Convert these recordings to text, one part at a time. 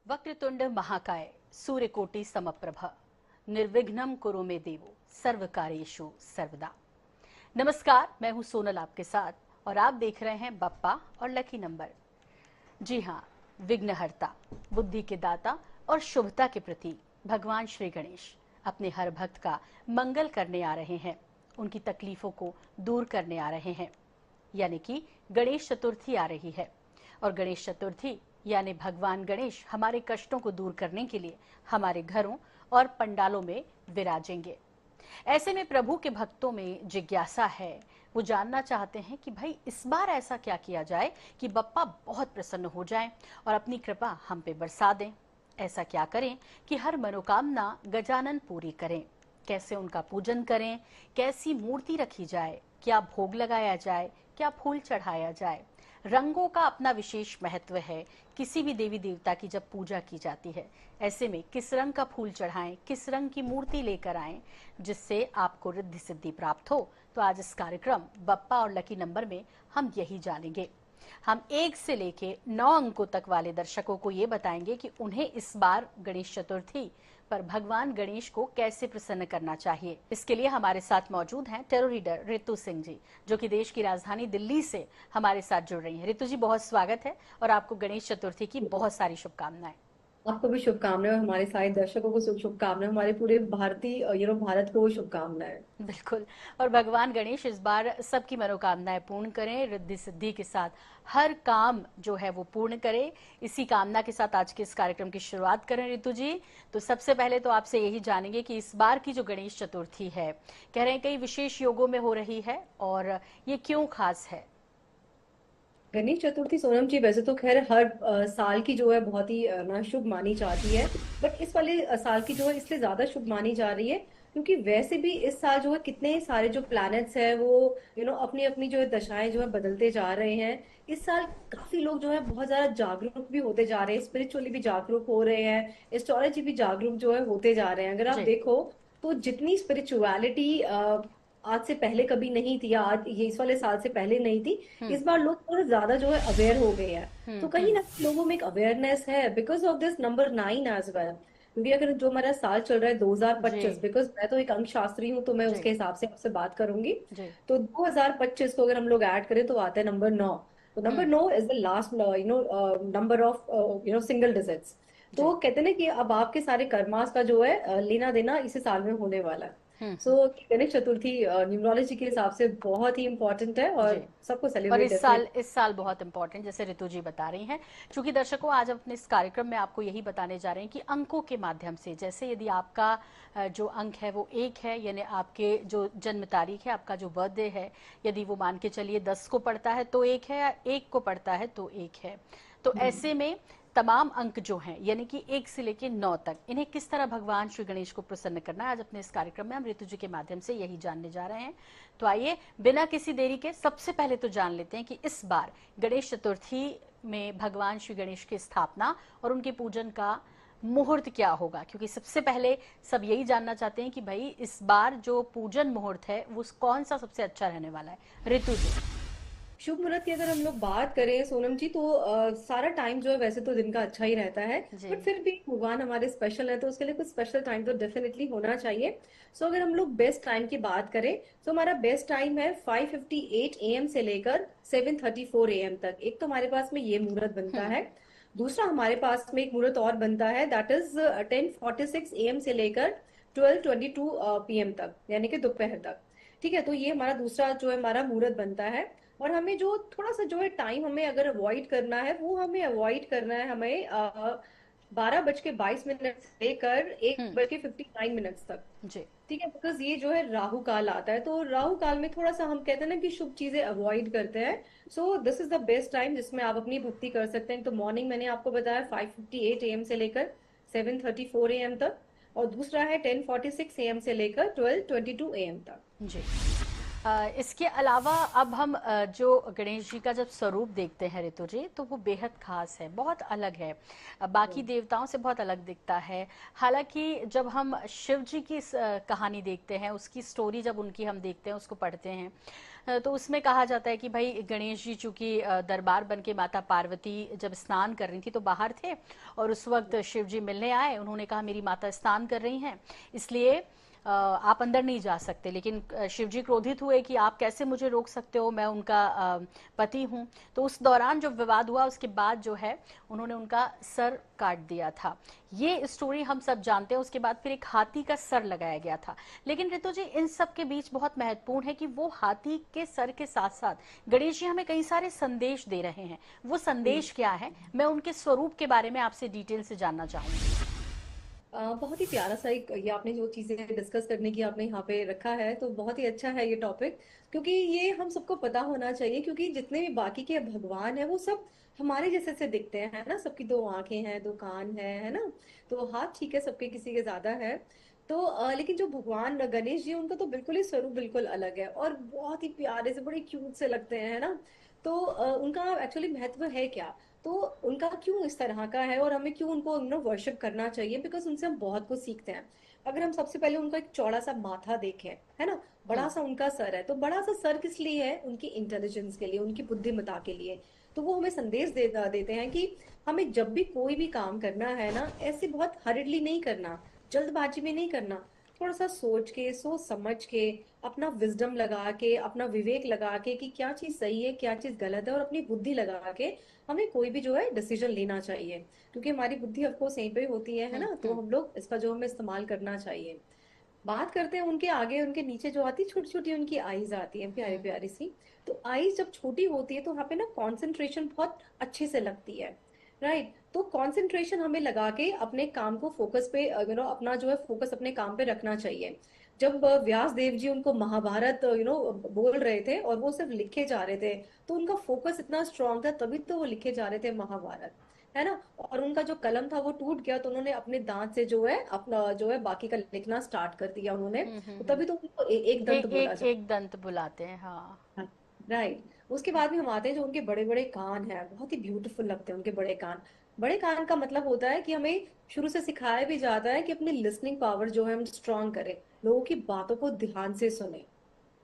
वक्रतुंड महाकाय सूर्यकोटि समप्रभ निर्विघ्नं कुरु मे देवो सर्वकार्येषु सर्वदा। नमस्कार, मैं हूं सोनल आपके साथ और आप देख रहे हैं बप्पा और लकी नंबर। जी हाँ, विघ्नहर्ता, बुद्धि के दाता और शुभता के प्रतीक भगवान श्री गणेश अपने हर भक्त का मंगल करने आ रहे हैं, उनकी तकलीफों को दूर करने आ रहे हैं। यानी कि गणेश चतुर्थी आ रही है और गणेश चतुर्थी यानी भगवान गणेश हमारे कष्टों को दूर करने के लिए हमारे घरों और पंडालों में विराजेंगे। ऐसे में प्रभु के भक्तों में जिज्ञासा है, वो जानना चाहते हैं कि भाई इस बार ऐसा क्या किया जाए कि बप्पा बहुत प्रसन्न हो जाएं और अपनी कृपा हम पे बरसा दें। ऐसा क्या करें कि हर मनोकामना गजानन पूरी करें। कैसे उनका पूजन करें, कैसी मूर्ति रखी जाए, क्या भोग लगाया जाए, क्या फूल चढ़ाया जाए। रंगों का अपना विशेष महत्व है। किसी भी देवी देवता की जब पूजा की जाती है, ऐसे में किस रंग का फूल चढ़ाएं, किस रंग की मूर्ति लेकर आएं जिससे आपको रिद्धि सिद्धि प्राप्त हो। तो आज इस कार्यक्रम बप्पा और लकी नंबर में हम यही जानेंगे। हम 1 से लेके 9 अंकों तक वाले दर्शकों को ये बताएंगे कि उन्हें इस बार गणेश चतुर्थी पर भगवान गणेश को कैसे प्रसन्न करना चाहिए। इसके लिए हमारे साथ मौजूद हैं टेरो रीडर रितु सिंह जी, जो कि देश की राजधानी दिल्ली से हमारे साथ जुड़ रही हैं। रितु जी, बहुत स्वागत है और आपको गणेश चतुर्थी की बहुत सारी शुभकामनाएं। आपको भी शुभकामनाएं और हमारे सारे दर्शकों को शुभकामनाएं, हमारे पूरे भारतीय भारत को शुभकामनाएं। बिल्कुल। और भगवान गणेश इस बार सबकी मनोकामनाएं पूर्ण करें, रिद्धि सिद्धि के साथ हर काम जो है वो पूर्ण करें। इसी कामना के साथ आज के इस कार्यक्रम की शुरुआत करें। रितु जी, तो सबसे पहले तो आपसे यही जानेंगे कि इस बार की जो गणेश चतुर्थी है, कह रहे हैं कई विशेष योगों में हो रही है, और ये क्यों खास है? गणेश चतुर्थी सोनम जी वैसे तो खैर हर साल की जो है बहुत ही ना शुभ मानी जाती है। बट इस वाले साल की जो है इसलिए ज्यादा शुभ मानी जा रही है क्योंकि वैसे भी इस साल जो है कितने सारे जो प्लैनेट्स हैं वो अपनी अपनी जो है दशाएं जो है बदलते जा रहे हैं। इस साल काफी लोग जो है बहुत ज्यादा जागरूक भी होते जा रहे हैं, स्पिरिचुअली भी जागरूक हो रहे हैं, एस्ट्रोलॉजी भी जागरूक जो है होते जा रहे हैं। अगर आप जी। देखो तो जितनी स्पिरिचुअलिटी आज से पहले कभी नहीं थी या आज ये इस वाले साल से पहले नहीं थी, हम्म। इस बार लोग थोड़ा ज्यादा जो है अवेयर हो गए हैं। तो कहीं हम्म। ना कहीं लोगों में एक अवेयरनेस है because of this number 9 as well. क्योंकि अगर जो हमारा साल चल रहा है जी। 2025, बिकॉज मैं तो एक अंक शास्त्री हूँ तो मैं जी। उसके हिसाब से आपसे बात करूंगी। जी। तो 2025 को अगर हम लोग ऐड करें तो आता है नंबर 9। तो number hmm. 9 is the last number of single digits. जी। तो कहते हैं ना कि अब आपके सारे कर्मास का जो है लेना देना इसी साल में होने वाला है। सो हम्म। गणेश चतुर्थी न्यूमरोलॉजी के हिसाब से बहुत ही इंपॉर्टेंट है जी। और सबको और सेलिब्रेट इस साल बहुत इंपॉर्टेंट, जैसे ऋतु जी बता रही हैं। चूंकि दर्शकों, आज अपने इस कार्यक्रम में आपको यही बताने जा रहे हैं कि अंकों के माध्यम से, जैसे यदि आपका जो अंक है वो 1 है, यानी आपके जो जन्म तारीख है, आपका जो बर्थडे है, यदि वो मान के चलिए 10 को पड़ता है तो 1 है, या 1 को पड़ता है तो 1 है। तो ऐसे में तमाम अंक जो हैं, यानी कि 1 से लेकर 9 तक, इन्हें किस तरह भगवान श्री गणेश को प्रसन्न करना है, आज अपने इस कार्यक्रम में हम ऋतु जी के माध्यम से यही जानने जा रहे हैं। तो आइए बिना किसी देरी के सबसे पहले तो जान लेते हैं कि इस बार गणेश चतुर्थी में भगवान श्री गणेश की स्थापना और उनके पूजन का मुहूर्त क्या होगा। क्योंकि सबसे पहले सब यही जानना चाहते हैं कि भाई इस बार जो पूजन मुहूर्त है वो कौन सा सबसे अच्छा रहने वाला है। ऋतु जी। शुभ मुहूर्त की अगर हम लोग बात करें सोनम जी तो सारा टाइम जो है वैसे तो दिन का अच्छा ही रहता है। जी। बट फिर भी भगवान हमारे स्पेशल है तो उसके लिए कुछ स्पेशल टाइम तो डेफिनेटली होना चाहिए। सो अगर हम लोग बेस्ट टाइम की बात करें तो हमारा बेस्ट टाइम है 5:58 AM से लेकर 7:34 AM तक। एक तो हमारे पास में ये मुहूर्त बनता है। दूसरा हमारे पास में एक मुहूर्त और बनता है, दैट इज 10:46 AM से लेकर 12:22 PM तक, यानी कि दोपहर तक। ठीक है, तो ये हमारा दूसरा जो है हमारा मुहूर्त बनता है। और हमें जो थोड़ा सा जो है टाइम हमें अगर अवॉइड करना है वो हमें अवॉइड करना है, हमें 12:22 से लेकर एक हम्म। बज के 59 तक। जी। ठीक है, बिकॉज ये जो है राहु काल आता है तो राहु काल में थोड़ा सा हम कहते हैं ना कि शुभ चीजें अवॉइड करते हैं। So this is the best time जिसमें आप अपनी भक्ति कर सकते हैं। तो मॉर्निंग मैंने आपको बताया 5:58 AM से लेकर 7:34 AM तक, और दूसरा है 10:46 AM से लेकर 12:22 AM तक। जी। इसके अलावा अब हम जो गणेश जी का जब स्वरूप देखते हैं ऋतु जी, तो वो बेहद खास है, बहुत अलग है, बाकी देवताओं से बहुत अलग दिखता है। हालांकि जब हम शिव जी की कहानी देखते हैं, उसकी स्टोरी जब उनकी हम देखते हैं, उसको पढ़ते हैं, तो उसमें कहा जाता है कि भाई गणेश जी चूंकि दरबार बन के माता पार्वती जब स्नान कर रही थी तो बाहर थे, और उस वक्त शिव जी मिलने आए, उन्होंने कहा मेरी माता स्नान कर रही हैं, इसलिए आप अंदर नहीं जा सकते। लेकिन शिव जी क्रोधित हुए कि आप कैसे मुझे रोक सकते हो, मैं उनका पति हूं। तो उस दौरान जो विवाद हुआ, उसके बाद जो है उन्होंने उनका सर काट दिया था। ये स्टोरी हम सब जानते हैं। उसके बाद फिर एक हाथी का सर लगाया गया था। लेकिन ऋतु जी, इन सब के बीच बहुत महत्वपूर्ण है कि वो हाथी के सर के साथ साथ गणेश जी हमें कई सारे संदेश दे रहे हैं। वो संदेश क्या है, मैं उनके स्वरूप के बारे में आपसे डिटेल से जानना चाहूंगी। बहुत ही प्यारा सा एक ये आपने जो चीजें डिस्कस करने की आपने यहाँ पे रखा है, तो बहुत ही अच्छा है ये टॉपिक। क्योंकि ये हम सबको पता होना चाहिए, क्योंकि जितने भी बाकी के भगवान है वो सब हमारे जैसे से दिखते हैं, है ना। सबकी दो आंखें हैं, दो कान है ना। तो हाथ ठीक है, सबके किसी के ज्यादा है। तो लेकिन जो भगवान गणेश जी, उनका तो बिल्कुल ही स्वरूप बिल्कुल अलग है, और बहुत ही प्यारे से, बड़े क्यूट से लगते हैं, है ना। तो उनका एक्चुअली महत्व है क्या, तो उनका क्यों इस तरह का है, और हमें क्यों उनको वर्शिप करना चाहिए, बिकॉज उनसे हम बहुत कुछ सीखते हैं। अगर हम सबसे पहले उनका एक चौड़ा सा माथा देखें, है ना, बड़ा हम्म। सा उनका सर है, तो बड़ा सा सर किस लिए है, उनकी इंटेलिजेंस के लिए, उनकी बुद्धिमत्ता के लिए। तो वो हमें संदेश देते हैं कि हमें जब भी कोई भी काम करना है ना, ऐसे बहुत हरिडली नहीं करना, जल्दबाजी में नहीं करना। थोड़ा सा सोच के, सोच समझ के, अपना विजडम लगा के, अपना विवेक लगा के कि क्या चीज सही है, क्या चीज गलत है, और अपनी बुद्धि लगा के हमें कोई भी जो है डिसीजन लेना चाहिए। क्योंकि हमारी बुद्धि ऑफकोर्स यहीं पे होती है ना। तो हम लोग इसका जो हमें इस्तेमाल करना चाहिए। बात करते हैं उनके आगे, उनके नीचे जो आती छोटी छोटी उनकी आईज आती है, प्यारी हम्म। प्यारी सी। तो आईज जब छोटी होती है तो वहां पे ना कंसंट्रेशन बहुत अच्छे से लगती है। राइट। तो कंसंट्रेशन हमें लगा के अपने काम को फोकस पे, अपना जो है फोकस अपने काम पे रखना चाहिए। जब व्यास देव जी उनको महाभारत बोल रहे थे, और वो सिर्फ लिखे जा रहे थे, तो उनका फोकस इतना स्ट्रांग था, तभी तो वो लिखे जा रहे थे महाभारत, है ना। और उनका जो कलम था वो टूट गया, तो उन्होंने अपने दांत से जो है अपना जो है बाकी का लिखना स्टार्ट कर दिया उन्होंने। तो हम्म। तभी तो उनको एक दंत बोला एक एक दंत बुलाते हैं, हाँ। राइट। उसके बाद में हम आते हैं जो उनके बड़े बड़े कान हैं, बहुत ही ब्यूटीफुल लगते हैं उनके बड़े कान। बड़े कान का मतलब होता है कि हमें शुरू से सिखाया भी जाता है कि अपनी लिसनिंग पावर जो है हम स्ट्रांग करें, लोगों की बातों को ध्यान से सुने।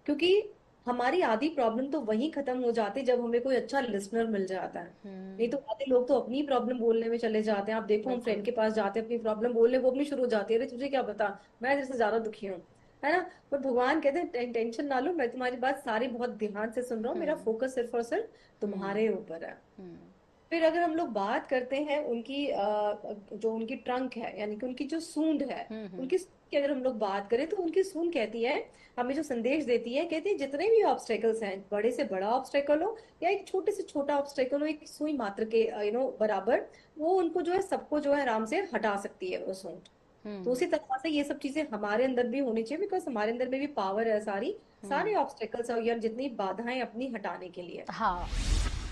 क्योंकि हमारी आधी प्रॉब्लम तो वहीं खत्म हो जाती है जब हमें कोई अच्छा लिसनर मिल जाता है। नहीं तो आधे लोग तो अपनी प्रॉब्लम बोलने में चले जाते हैं। आप देखो, हम बिल्कुल। फ्रेंड के पास जाते हैं अपनी प्रॉब्लम बोलने, वो अपनी शुरू हो जाती है, अरे तुझे क्या बता, मैं तेरे से ज्यादा दुखी हूँ, है ना। पर भगवान कहते हैं टेंशन ना लो, मैं तुम्हारी बात सारी बहुत ध्यान से सुन रहा हूँ, मेरा हम्म। फोकस सिर्फ और सिर्फ हम्म। तुम्हारे ऊपर है। हम्म। फिर अगर हम लोग बात करते हैं उनकी जो उनकी ट्रंक है, यानी कि उनकी जो सूंड है, हम्म। उनकी सूंड की अगर हम लोग बात करें, तो उनकी सूंड कहती है, हमें जो संदेश देती है, कहती है जितने भी ऑब्स्टेकल्स हैं, बड़े से बड़ा ऑब्स्टेकल हो या एक छोटे से छोटा ऑब्स्टेकल हो, एक सुई मात्र के बराबर, वो उनको जो है सबको जो है आराम से हटा सकती है वो सूंड। तो हम्म। उसी तरह से ये सब चीजें हमारे अंदर भी होनी चाहिए, बिकॉज हमारे अंदर में भी पावर है सारी, हम्म। सारे ऑब्स्टेकल्स या जितनी बाधाएं अपनी हटाने के लिए। हाँ।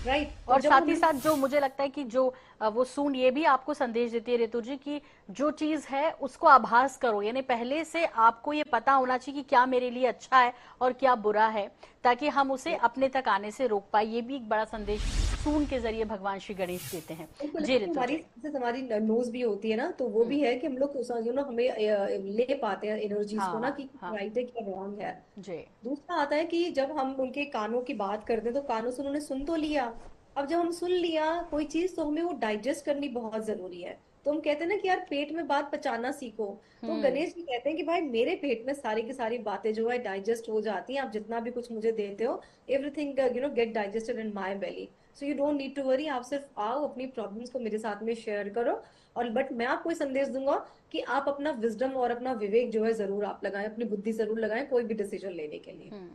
राइट। और और जब साथ हम ही लोग साथ जो मुझे लगता है कि जो वो सूंड ये भी आपको संदेश देती है ऋतु जी की, जो चीज है उसको आभास करो, यानी पहले से आपको ये पता होना चाहिए कि क्या मेरे लिए अच्छा है और क्या बुरा है, ताकि हम उसे अपने तक आने से रोक पाए। ये भी एक बड़ा संदेश सूंड के जरिए भगवान श्री गणेश देते हैं। बिल्कुल, जी लेकिन ऋतु हमारी जी। जैसे हमारी नोज भी होती है ना, तो वो हम्म। भी है कि हम लोग हमें ले पाते हैं एनर्जीज को ना, हाँ कि हाँ। राइट है क्या रॉन्ग है। जी। दूसरा आता है कि जब हम उनके कानों की बात करते हैं, तो कानों से उन्होंने सुन तो लिया। अब जब हम सुन लिया कोई चीज, तो हमें वो डाइजेस्ट करनी बहुत जरूरी है। तो हम कहते हैं ना कि यार पेट में बात पचाना सीखो। तो हम्म। गणेश जी कहते हैं कि भाई मेरे पेट में सारी की सारी बातें जो है डाइजेस्ट हो जाती हैं, आप जितना भी कुछ मुझे देते हो, everything get digested in my belly. So you don't need to worry, आप सिर्फ आओ, अपनी प्रॉब्लम्स को मेरे साथ में शेयर करो। और बट मैं आपको ये संदेश दूंगा कि आप अपना विजडम और अपना विवेक जो है जरूर आप लगाएं, अपनी बुद्धि जरूर लगाएं कोई भी डिसीजन लेने के लिए। हम्म।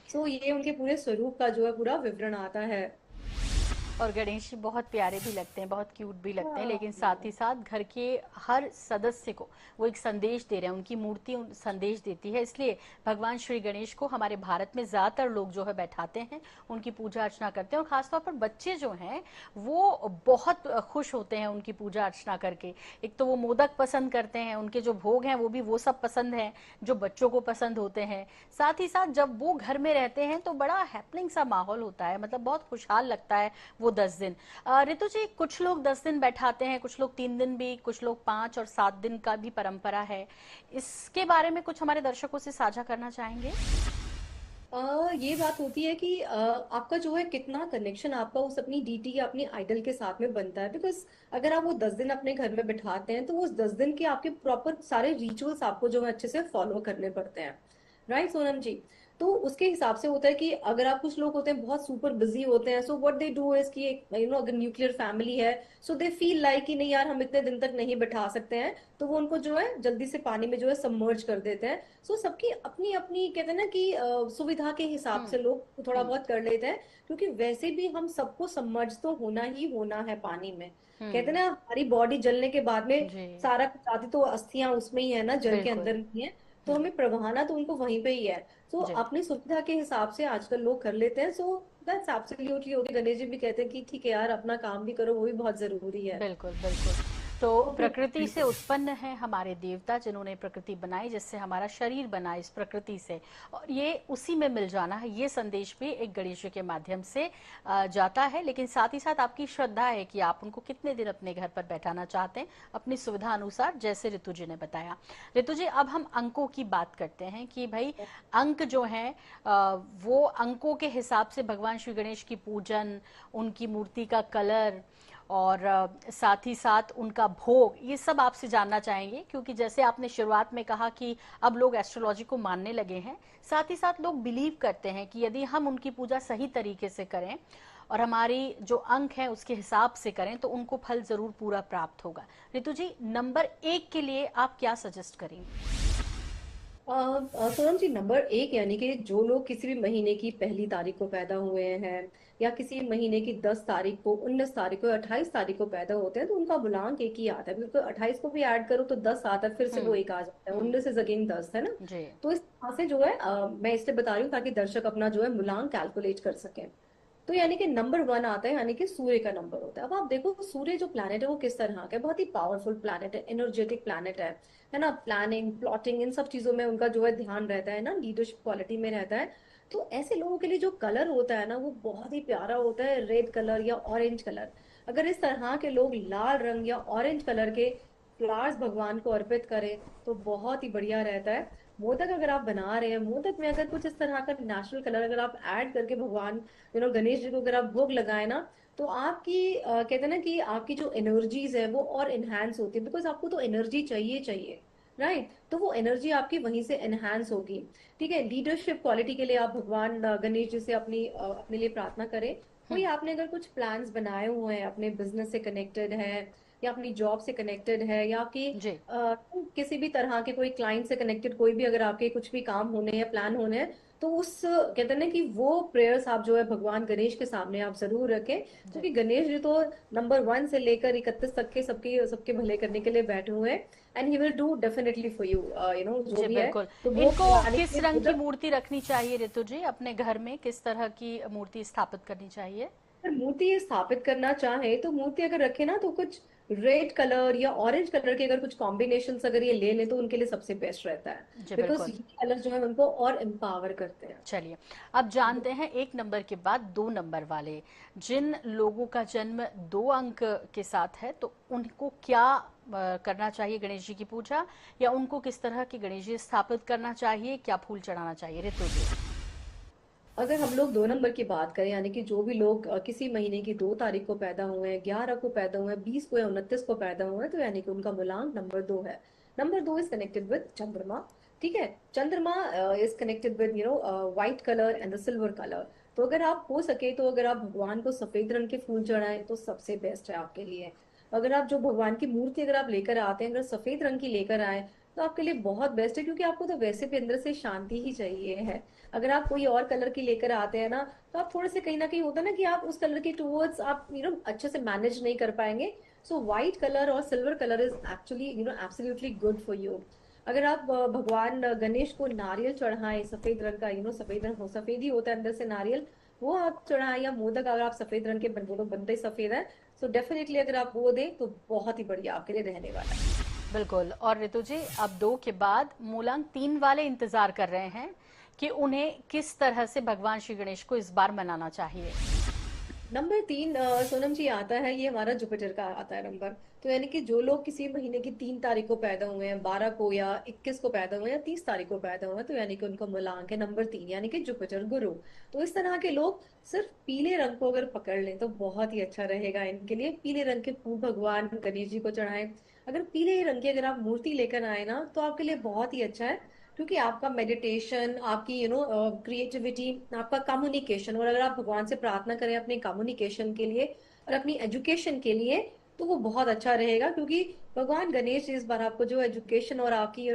सो ये उनके पूरे स्वरूप का जो है पूरा विवरण आता है। और गणेश जी बहुत प्यारे भी लगते हैं, बहुत क्यूट भी लगते हैं, लेकिन साथ हाँ ही साथ घर के हर सदस्य को वो एक संदेश दे रहे हैं, उनकी मूर्ति संदेश देती है। इसलिए भगवान श्री गणेश को हमारे भारत में ज्यादातर लोग जो है बैठाते हैं, उनकी पूजा अर्चना करते हैं, और खासतौर पर बच्चे जो हैं वो बहुत खुश होते हैं उनकी पूजा अर्चना करके। एक तो वो मोदक पसंद करते हैं, उनके जो भोग हैं वो भी वो सब पसंद है जो बच्चों को पसंद होते हैं। साथ ही साथ जब वो घर में रहते हैं तो बड़ा हैपनिंग सा माहौल होता है, मतलब बहुत खुशहाल लगता है वो 10 दिन। रितु जी, कुछ लोग 10 दिन बैठाते हैं, कुछ लोग 3 दिन भी, कुछ लोग 5 और 7 दिन का भी परंपरा है। इसके बारे में कुछ हमारे दर्शकों से साझा करना चाहेंगे? ये बात होती है कि आपका जो है कितना कनेक्शन आपका उस अपनी डीटी या अपनी आइडल के साथ में बनता है। बिकॉज अगर आप वो 10 दिन अपने घर में बिठाते हैं तो उस 10 दिन के आपके प्रॉपर सारे रिचुअल्स आपको जो है अच्छे से फॉलो करने पड़ते हैं। राइट सोनम जी? तो उसके हिसाब से होता है कि अगर आप, कुछ लोग होते हैं बहुत सुपर बिजी होते हैं, so what they do is कि अगर न्यूक्लियर फैमिली है, सो दे फील लाइक कि नहीं यार हम इतने दिन तक नहीं बिठा सकते हैं, तो वो उनको जो है जल्दी से पानी में जो है सबमर्ज कर देते हैं। सो सबकी अपनी अपनी कहते हैं ना कि सुविधा के हिसाब हम्म। से लोग थोड़ा हम्म। बहुत कर लेते हैं। क्योंकि वैसे भी हम सबको सबमर्ज तो होना ही होना है पानी में। कहते हैं हम्म। ना हमारी बॉडी जलने के बाद में जी। सारा कुछ आती तो अस्थियां उसमें ही है ना, जल के बिल्कुल। अंदर नहीं है। तो हम्म। हमें प्रवहाना तो उनको वहीं पे ही है। तो जी। अपनी सुविधा के हिसाब से आजकल लोग कर लेते हैं। So that's absolutely okay. Ganesh ji भी कहते हैं कि ठीक है यार, अपना काम भी करो, वो भी बहुत जरूरी है। बिल्कुल बिल्कुल। तो तो फिर प्रकृति से बिल्कुल। उत्पन्न है हमारे देवता, जिन्होंने प्रकृति बनाई, जिससे हमारा शरीर बना इस प्रकृति से, और ये उसी में मिल जाना है, ये संदेश भी एक गणेश जी के माध्यम से जाता है। लेकिन साथ ही साथ आपकी श्रद्धा है कि आप उनको कितने दिन अपने घर पर बैठाना चाहते हैं, अपनी सुविधा अनुसार, जैसे ऋतु जी ने बताया। ऋतु जी, अब हम अंकों की बात करते हैं कि भाई अंक जो है वो अंकों के हिसाब से भगवान श्री गणेश की पूजन, उनकी मूर्ति का कलर, और साथ ही साथ उनका भोग, ये सब आपसे जानना चाहेंगे। क्योंकि जैसे आपने शुरुआत में कहा कि अब लोग एस्ट्रोलॉजी को मानने लगे हैं, साथ ही साथ लोग बिलीव करते हैं कि यदि हम उनकी पूजा सही तरीके से करें और हमारी जो अंक है उसके हिसाब से करें तो उनको फल जरूर पूरा प्राप्त होगा। ऋतु जी, नंबर 1 के लिए आप क्या सजेस्ट करेंगे? सोनम जी, नंबर 1 यानी कि जो लोग किसी भी महीने की 1 तारीख को पैदा हुए हैं, या किसी महीने की 10 तारीख को, 19 तारीख को, 28 तारीख को पैदा होते हैं, तो उनका बुलांक एक ही आता है। बिल्कुल 28 को भी ऐड करो तो 10 आता है, फिर से वो हम्म। एक आ जाता है, हम्म। 19 इज अगेन 10, है ना? जी। तो इस तरह से जो है मैं इसलिए बता रही हूँ ताकि दर्शक अपना जो है मूलांक कैलकुलेट कर सकें। तो यानी कि नंबर 1 आता है, यानी कि सूर्य का नंबर होता है। अब आप देखो सूर्य जो प्लैनेट है वो किस तरह का है, बहुत ही पावरफुल प्लैनेट है, एनर्जेटिक प्लैनेट है ना? प्लानिंग, प्लॉटिंग, इन सब चीजों में उनका जो है ध्यान रहता है ना, लीडरशिप क्वालिटी में रहता है। तो ऐसे लोगों के लिए जो कलर होता है ना वो बहुत ही प्यारा होता है, रेड कलर या ऑरेंज कलर। अगर इस तरह के लोग लाल रंग या ऑरेंज कलर के फ्लावर्स भगवान को अर्पित करें तो बहुत ही बढ़िया रहता है। मोदक अगर आप बना रहे हैं, मोदक में अगर कुछ इस तरह का नेचुरल कलर अगर आप ऐड करके भगवान गणेश जी को अगर आप भोग लगाए ना, तो आपकी कहते हैं ना कि आपकी जो एनर्जीज है वो और इनहेंस होती है। बिकॉज आपको तो एनर्जी चाहिए चाहिए, राइट? तो वो एनर्जी आपकी वहीं से एनहेंस होगी। ठीक है, लीडरशिप क्वालिटी के लिए आप भगवान गणेश जी से अपने लिए प्रार्थना करें। कोई आपने अगर कुछ प्लान्स बनाए हुए हैं, अपने बिजनेस से कनेक्टेड है, या अपनी जॉब से कनेक्टेड है, या आपकी जी। किसी भी तरह के कोई क्लाइंट से कनेक्टेड कोई भी अगर आपके कुछ भी काम होने हैं, प्लान होने हैं, तो उस कहते हैं ना कि वो प्रेयर्स आप जो है भगवान गणेश के सामने आप जरूर रखें। जी। क्योंकि गणेश जी तो नंबर 1 से लेकर 31 तक के सबके सबके भले करने के लिए बैठे हुए हैं। And he will do definitely for you, जो जी भी है। बिल्कुल। तो वो इनको लगाने के किस लिए रंग की मोदक, मूर्ति रखनी चाहिए ऋतु जी? अपने घर में किस तरह की मूर्ति स्थापित करनी चाहिए? अगर मूर्ति स्थापित करना चाहे तो मूर्ति अगर रखे ना तो कुछ रेड कलर या ऑरेंज कलर के अगर कुछ कॉम्बिनेशन अगर ये ले लें तो उनके लिए सबसे बेस्ट रहता है। जी बिकॉज बिल्कुल। ये कलर जो है उनको और एम्पावर करते हैं। चलिए, अब जानते हैं 1 नंबर के बाद 2 नंबर वाले, जिन लोगों का जन्म 2 अंक के साथ है, तो उनको क्या करना चाहिए गणेश जी की पूजा, या उनको किस तरह की गणेश जी स्थापित करना चाहिए, क्या फूल चढ़ाना चाहिए ऋतु जी? अगर हम लोग 2 नंबर की बात करें, यानी कि जो भी लोग किसी महीने की 2 तारीख को पैदा हुए हैं, 11 को पैदा हुए हैं, 20 को या 29 को पैदा हुए हैं, तो यानी कि उनका मूलांक नंबर 2 है। नंबर 2 इज कनेक्टेड विद चंद्रमा। ठीक है, चंद्रमा is connected with white colour and the silver colour. तो अगर आप हो सके तो अगर आप भगवान को सफेद रंग के फूल चढ़ाएं तो सबसे बेस्ट है आपके लिए। अगर आप जो भगवान की मूर्ति अगर आप लेकर आते हैं, अगर सफेद रंग की लेकर आए तो आपके लिए बहुत बेस्ट है, क्योंकि आपको तो वैसे भी अंदर से शांति ही चाहिए है। अगर आप कोई और कलर की लेकर आते हैं ना, तो आप थोड़े से कहीं ना कहीं होता है ना कि आप उस कलर के टूवर्ड्स आप अच्छे से मैनेज नहीं कर पाएंगे। सो व्हाइट कलर और silver colour is actually absolutely good for you. अगर आप भगवान गणेश को नारियल चढ़ाएं सफेद रंग का, सफेद रंग हो, सफेद ही होता है अंदर से नारियल, वो आप चढ़ाएं, या मोदक अगर आप सफेद रंग के वो तो बनते ही सफेद है। सो डेफिनेटली अगर आप वो दें तो बहुत ही बढ़िया आपके लिए रहने वाला है। बिल्कुल। और ऋतु जी, अब 2 के बाद मूलांक 3 वाले इंतजार कर रहे हैं कि उन्हें किस तरह से भगवान श्री गणेश को इस बार मनाना चाहिए। नंबर 3 सोनम जी आता है, ये हमारा जुपिटर का आता है नंबर। तो यानी कि जो लोग किसी महीने की 3 तारीख को पैदा हुए हैं, 12 को या 21 को पैदा हुए हैं या 30 तारीख को पैदा हुए हैं, तो यानी कि उनका मूलांक है नंबर 3, यानी कि जुपिटर गुरु। तो इस तरह के लोग सिर्फ पीले रंग को अगर पकड़ लें तो बहुत ही अच्छा रहेगा इनके लिए। पीले रंग के फूल भगवान गणेश जी को चढ़ाएं। अगर पीले रंग की अगर आप मूर्ति लेकर आए ना, तो आपके लिए बहुत ही अच्छा है, क्योंकि आपका मेडिटेशन, आपकी क्रिएटिविटी, आपका कम्युनिकेशन, और अगर आप भगवान से प्रार्थना करें अपने कम्युनिकेशन के लिए और अपनी एजुकेशन के लिए, तो वो बहुत अच्छा रहेगा। क्योंकि भगवान गणेश इस बार आपको जो एजुकेशन और आपकी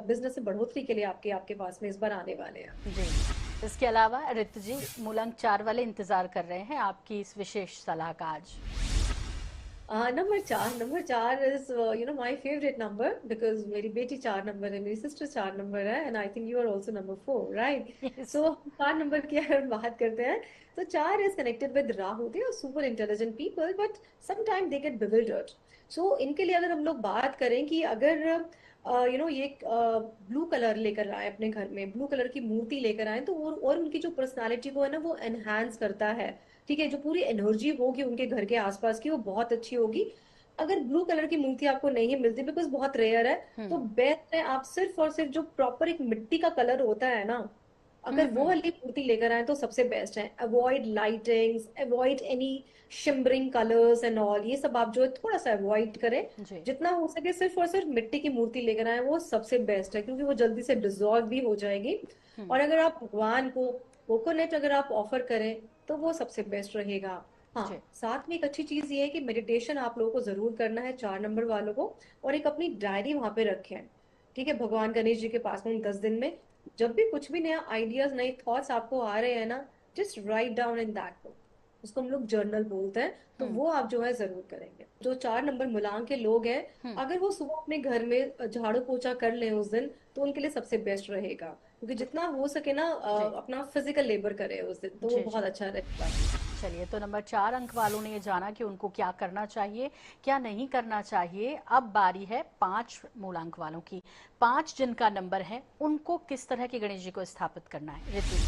बिजनेस में बढ़ोतरी के लिए आपके आपके पास में इस बार आने वाले हैं। जी। इसके अलावा ऋतु जी, मूलांक 4 वाले इंतजार कर रहे हैं आपकी इस विशेष सलाह का आज। Number 4 is my favourite number, because मेरी बेटी 4 नंबर है, मेरी सिस्टर 4 नंबर है, and I think you are also number 4, right? Yes. So 4 number की अगर बात करते हैं, तो 4 is connected with Rahu. They are super intelligent people, but sometime they get bewildered. So इनके लिए अगर हम लोग बात करें कि अगर ये ब्लू कलर लेकर आए अपने घर में, ब्लू कलर की मूर्ति लेकर आए, तो और उनकी जो पर्सनालिटी को है ना, वो एनहांस करता है। ठीक है, जो पूरी एनर्जी होगी उनके घर के आसपास की, वो बहुत अच्छी होगी। अगर ब्लू कलर की मूर्ति आपको नहीं मिलती, बिकॉज बहुत रेयर है, तो बेस्ट है आप सिर्फ और सिर्फ जो प्रॉपर एक मिट्टी का कलर होता है ना, अगर वो वाली मूर्ति लेकर आए तो सबसे बेस्ट है। Avoid lightings, avoid any shimmering colours and all, ये सब आप जो है थोड़ा सा अवॉइड करें। जी। जितना हो सके सिर्फ और सिर्फ मिट्टी की मूर्ति लेकर आए, वो सबसे बेस्ट है, क्योंकि वो जल्दी से डिजॉल्व भी हो जाएगी। और अगर आप भगवान को कोकोनट अगर आप ऑफर करें, तो वो सबसे बेस्ट रहेगा। हाँ, जी। साथ में एक अच्छी चीज ये है कि मेडिटेशन आप लोगों को जरूर करना है 4 नंबर वालों को, और एक अपनी डायरी वहां पे रखें। ठीक है, भगवान गणेश जी के पास में उन 10 दिन में जब भी कुछ भी नया आइडियाज, नए थॉट्स आपको आ रहे हैं ना, just write down in that book. उसको हम लोग जर्नल बोलते हैं, तो वो आप जो है जरूर करेंगे। जो 4 नंबर मूलांक के लोग हैं, अगर वो सुबह अपने घर में झाड़ू पोछा कर लें उस दिन, तो उनके लिए सबसे बेस्ट रहेगा। क्योंकि जितना हो सके ना जी। अपना फिजिकल लेबर करे उस दिन, तो वो जी। बहुत जी। अच्छा रहेगा। चलिए, तो नंबर 4 अंक वालों ने ये जाना कि उनको क्या करना चाहिए, क्या नहीं करना चाहिए। अब बारी है 5 मूलांक वालों की। 5 जिनका नंबर है, उनको किस तरह के गणेश जी को स्थापित करना है ऋतु?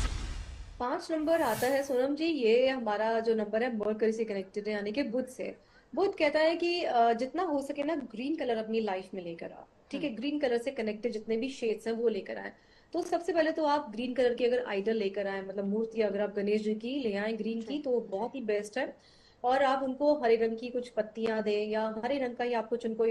5 नंबर आता है सोनम जी, ये हमारा जो नंबर है मरकरी से कनेक्टेड है, यानी कि बुध से। बुध कहता है कि जितना हो सके ना ग्रीन कलर अपनी लाइफ में लेकर आओ। ठीक है, ग्रीन कलर से कनेक्टेड जितने भी शेड्स हैं वो लेकर आए। तो सबसे पहले तो आप ग्रीन कलर की अगर आइडल लेकर आए, मतलब मूर्ति अगर आप गणेश जी की ले आए ग्रीन जी। की, तो वो बहुत ही बेस्ट है। और आप उनको हरे रंग की कुछ पत्तियां दें, या हरे रंग का ही आप कुछ उनको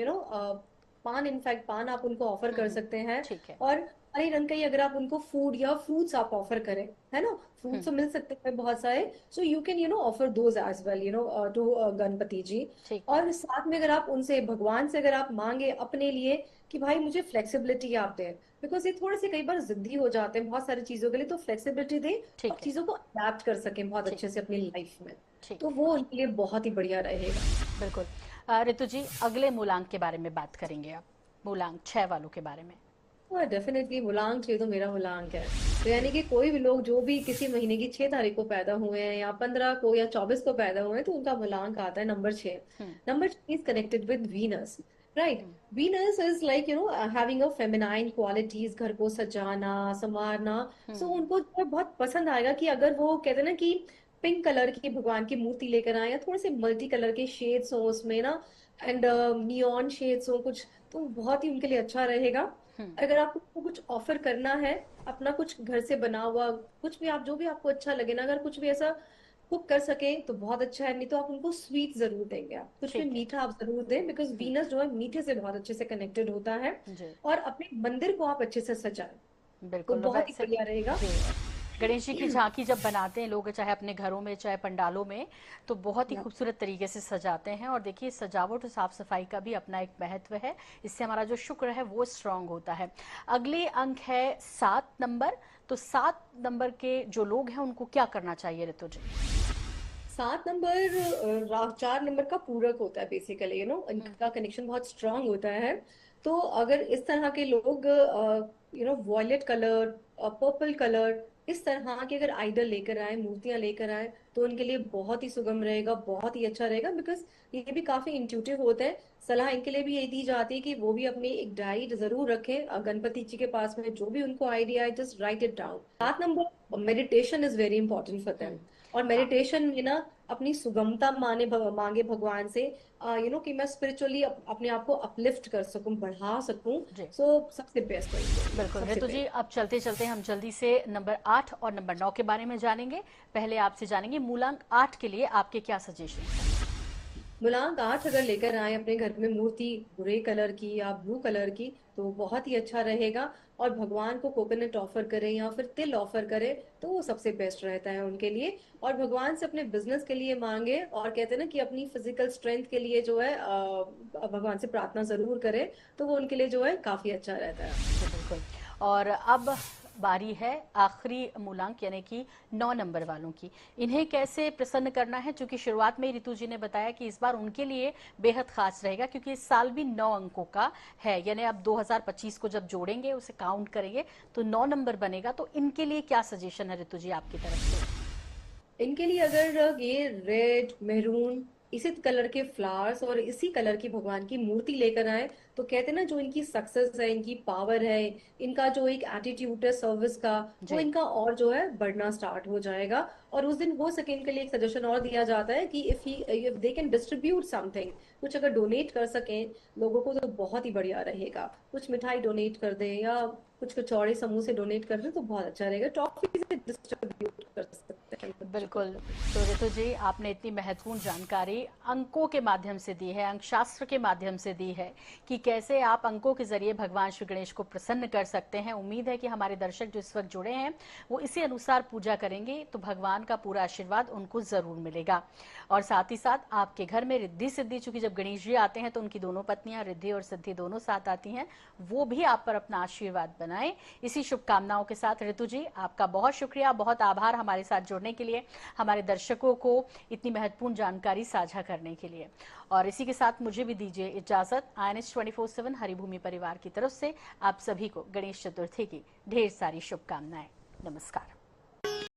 पान, इनफैक्ट पान आप उनको ऑफर कर सकते हैं। ठीक है। और हरे रंग का ही अगर आप उनको फूड या फ्रूट्स आप ऑफर करें, है ना, फ्रूट्स तो मिल सकते हैं बहुत सारे। So you can offer those as well to Ganapati ji. ठीक है। और साथ में अगर आप उनसे, भगवान से अगर आप मांगे अपने लिए कि भाई मुझे फ्लेक्सिबिलिटी आप दें, बिकॉज ये थोड़े से कई बार जिद्दी हो जाते हैं बहुत सारी चीजों के लिए, तो फ्लेक्सिबिलिटी दें और ठीक है। चीजों को अडेप्ट कर सकें बहुत ठीक। अच्छे से अपनी लाइफ में, ठीक तो है। वो उनके लिए बहुत ही बढ़िया रहेगा। बिल्कुल। ऋतु जी, अगले मूलांक के बारे में बात करेंगे अब, मूलांक 6 वालों के बारे में। हाँ, डेफिनेटली मूलांक 6 तो मेरा मूलांक है। तो यानी कि कोई भी लोग जो भी किसी महीने की 6 तारीख को पैदा हुए हैं, या 15 को या 24 को पैदा हुए हैं, तो उनका मूलांक आता है number 6। Number 6 is connected with Venus, right? Venus is like having a feminine qualities, घर को सजाना संवारना। सो उनको जो है बहुत पसंद आएगा कि अगर वो कहते हैं ना कि पिंक कलर की भगवान की मूर्ति लेकर आए, या थोड़े से मल्टी कलर के शेड्स हो उसमें ना, एंड नियॉन शेड्स हो कुछ, तो बहुत ही उनके लिए अच्छा रहेगा। अगर आपको कुछ ऑफर करना है, अपना कुछ घर से बना हुआ कुछ भी, आप जो भी आपको अच्छा लगे ना, अगर कुछ भी ऐसा कुक कर सके तो बहुत अच्छा है। नहीं तो आप उनको स्वीट जरूर देंगे, आप कुछ भी ठीक है। मीठा आप जरूर दें, बिकॉज वीनस जो है मीठे से बहुत अच्छे से कनेक्टेड होता है। जी। और अपने मंदिर को आप अच्छे से सजाएं, तो बिल्कुल। बहुत ही वैसे बढ़िया रहेगा। जी, गणेश जी की झांकी जब बनाते हैं लोग, चाहे अपने घरों में चाहे पंडालों में, तो बहुत ही खूबसूरत तरीके से सजाते हैं। और देखिए, सजावट और साफ सफाई का भी अपना एक महत्व है, इससे हमारा जो शुक्र है वो स्ट्रांग होता है। अगले अंक है 7 नंबर। तो 7 नंबर के जो लोग हैं उनको क्या करना चाहिए ऋतु जी? 7 नंबर 4 नंबर का पूरक होता है बेसिकली, इनका कनेक्शन बहुत स्ट्रांग होता है। तो अगर इस तरह के लोग वॉयलेट कलर, पर्पल कलर, इस तरह के अगर आइडल लेकर आए, मूर्तियां लेकर आए, तो उनके लिए बहुत ही सुगम रहेगा, बहुत ही अच्छा रहेगा। बिकॉज ये भी काफी इंट्यूटिव होता है। सलाह इनके लिए भी यही दी जाती है कि वो भी अपनी एक डायरी जरूर रखें, गणपति जी के पास में जो भी उनको आइडिया है just right it down. 7 number meditation is very important for them. और हाँ मेडिटेशन में ना अपनी सुगमता मांगे भगवान से, कि मैं स्पिरिचुअली अपने आप को अपलिफ्ट कर सकूं, बढ़ा सकूं। जी, सो सबसे बेस्ट है ये, बिल्कुल सबसे ऋतु जी। बेस्ट। अब चलते चलते हम जल्दी से नंबर 8 और नंबर 9 के बारे में जानेंगे। पहले आपसे जानेंगे मूलांक 8 के लिए आपके क्या सजेशन हैं? मूलांक 8 अगर लेकर आए अपने घर में मूर्ति, ग्रे कलर की या ब्लू कलर की, तो बहुत ही अच्छा रहेगा। और भगवान को कोकोनट ऑफर करें या फिर तिल ऑफर करें, तो वो सबसे बेस्ट रहता है उनके लिए। और भगवान से अपने बिजनेस के लिए मांगे, और कहते हैं ना कि अपनी फिजिकल स्ट्रेंथ के लिए जो है भगवान से प्रार्थना जरूर करें, तो वो उनके लिए जो है काफी अच्छा रहता है। जी, बिल्कुल। और अब बारी है आखिरी मूलांक यानी कि 9 नंबर वालों की। इन्हें कैसे प्रसन्न करना है? क्योंकि शुरुआत में ही ऋतु जी ने बताया कि इस बार उनके लिए बेहद खास रहेगा, क्योंकि इस साल भी 9 अंकों का है। यानी अब 2025 को जब जोड़ेंगे, उसे काउंट करेंगे, तो 9 नंबर बनेगा। तो इनके लिए क्या सजेशन है ऋतु जी आपकी तरफ से? इनके लिए अगर ये रेड, मेरून, इसी कलर के फ्लावर्स और इसी कलर की भगवान की मूर्ति लेकर आए, तो कहते हैं ना, जो इनकी सक्सेस है, इनकी पावर है, इनका जो एक एटीट्यूड है सर्विस का, वो जी, इनका और जो है बढ़ना स्टार्ट हो जाएगा। और उस दिन हो सके इनके लिए एक सजेशन और दिया जाता है कि if they can distribute something, कुछ अगर डोनेट कर सकें लोगों को, तो बहुत ही बढ़िया रहेगा। कुछ मिठाई डोनेट कर दें या कुछ कचौड़ी समोसे डोनेट कर दें, तो बहुत अच्छा रहेगा। टॉफी से डिस्ट्रीब्यूट कर सकते हैं बच्चों बिल्कुल। को। तो ऋतु जी, आपने इतनी महत्वपूर्ण जानकारी अंकों के माध्यम से दी है, अंकशास्त्र के माध्यम से दी है कि कैसे आप अंकों के जरिए भगवान श्री गणेश को प्रसन्न कर सकते हैं। उम्मीद है कि हमारे दर्शक जो इस वक्त जुड़े हैं वो इसी अनुसार पूजा करेंगे, तो भगवान का पूरा आशीर्वाद उनको जरूर मिलेगा। और साथ ही साथ आपके घर में रिद्धि सिद्धि, चूंकि जब गणेश जी आते हैं तो उनकी दोनों पत्नियां रिद्धि और सिद्धि दोनों साथ आती हैं, वो भी आप पर अपना आशीर्वाद बनाएं। इसी शुभकामनाओं के साथ ऋतु जी, आपका बहुत शुक्रिया, बहुत आभार हमारे साथ जुड़ने के लिए, हमारे दर्शकों को इतनी महत्वपूर्ण जानकारी साझा करने के लिए। और इसी के साथ मुझे भी दीजिए इजाजत। INS 24/7 हरिभूमि परिवार की तरफ से आप सभी को गणेश चतुर्थी की ढेर सारी शुभकामनाएं। नमस्कार।